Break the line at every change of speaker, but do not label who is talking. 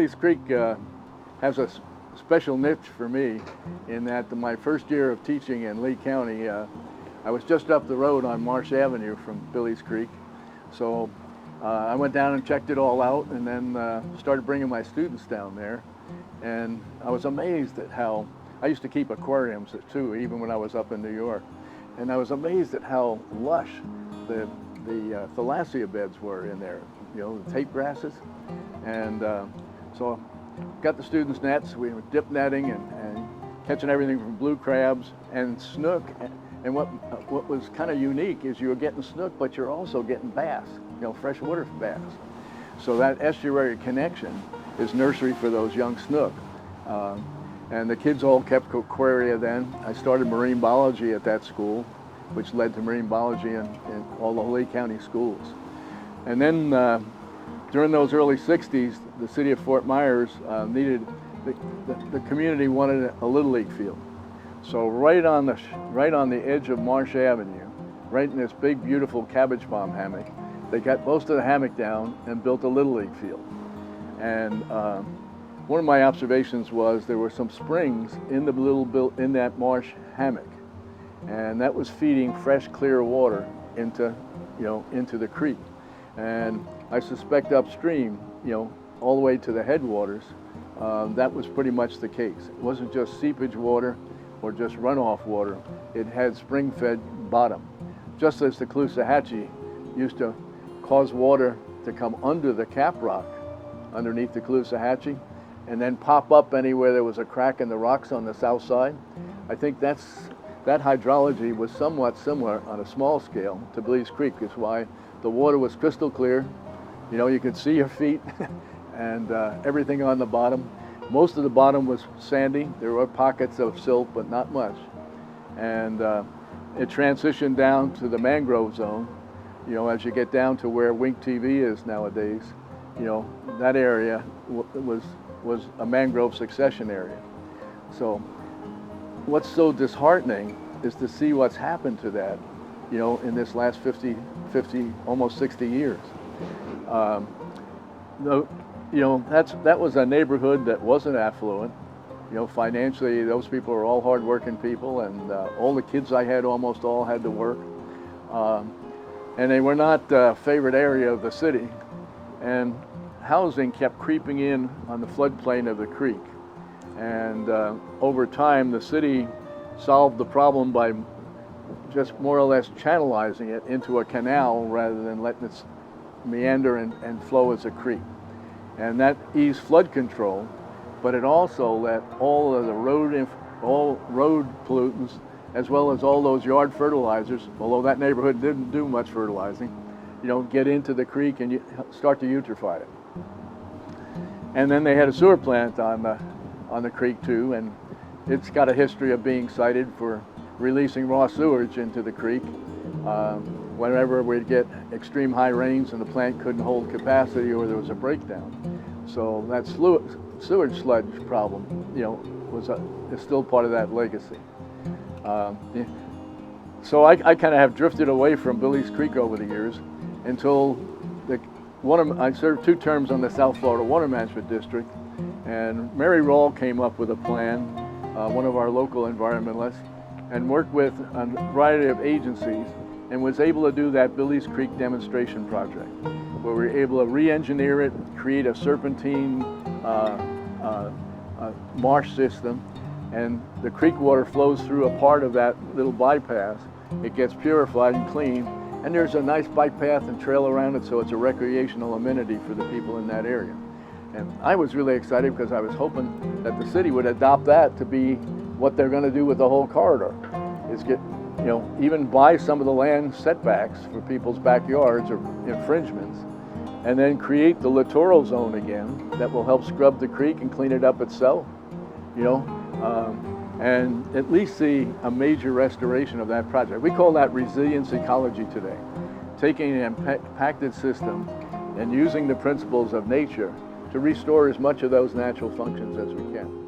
Billy's Creek has a special niche for me in that my first year of teaching in Lee County, I was just up the road on Marsh Avenue from Billy's Creek. So I went down and checked it all out, and then started bringing my students down there. And I was amazed at how, I used to keep aquariums too, even when I was up in New York. And I was amazed at how lush the thalassia beds were in there, the tape grasses. And so got the students nets, we were dip netting and catching everything from blue crabs and snook. And what was kind of unique is you were getting snook, but you're also getting bass, freshwater bass. So that estuary connection is nursery for those young snook. And the kids all kept aquaria then. I started marine biology at that school, which led to marine biology in all the Lee County schools. And then during those early 60s, the city of Fort Myers needed, the community wanted a Little League field. So right on the edge of Marsh Avenue, right in this big, beautiful cabbage palm hammock, they got most of the hammock down and built a Little League field. And one of my observations was there were some springs in that marsh hammock, and that was feeding fresh, clear water into the creek. And I suspect upstream, all the way to the headwaters, that was pretty much the case. It wasn't just seepage water or just runoff water. It had spring-fed bottom. Just as the Calusa used to cause water to come under the cap rock, underneath the Calusa and then pop up anywhere there was a crack in the rocks on the south side. I think that hydrology was somewhat similar on a small scale to Billy's Creek. Is why the water was crystal clear. You could see your feet and everything on the bottom. Most of the bottom was sandy. There were pockets of silt, but not much. And it transitioned down to the mangrove zone. As you get down to where Wink TV is nowadays, that area was a mangrove succession area. So what's so disheartening is to see what's happened to that, in this last 50, almost 60 years. That was a neighborhood that wasn't affluent. Financially, those people were all hardworking people, and all the kids I had almost all had to work. And they were not a favorite area of the city. And housing kept creeping in on the floodplain of the creek. And over time, the city solved the problem by just more or less channelizing it into a canal rather than letting it meander and flow as a creek. And that eased flood control, but it also let all of the road pollutants, as well as all those yard fertilizers, although that neighborhood didn't do much fertilizing, get into the creek and start to eutrophy it. And then they had a sewer plant on the creek too, and it's got a history of being cited for releasing raw sewage into the creek. Whenever we'd get extreme high rains and the plant couldn't hold capacity or there was a breakdown. So that sewage sludge problem, is still part of that legacy. So I kind of have drifted away from Billy's Creek over the years until I served 2 terms on the South Florida Water Management District, and Mary Rawl came up with a plan, one of our local environmentalists, and worked with a variety of agencies and was able to do that Billy's Creek demonstration project, where we were able to re-engineer it, create a serpentine marsh system, and the creek water flows through a part of that little bypass. It gets purified and clean, and there's a nice bike path and trail around it, so it's a recreational amenity for the people in that area. And I was really excited because I was hoping that the city would adopt that to be what they're going to do with the whole corridor, is get, even buy some of the land setbacks for people's backyards or infringements, and then create the littoral zone again that will help scrub the creek and clean it up itself, and at least see a major restoration of that project. We call that resilience ecology today, taking an impacted system and using the principles of nature to restore as much of those natural functions as we can.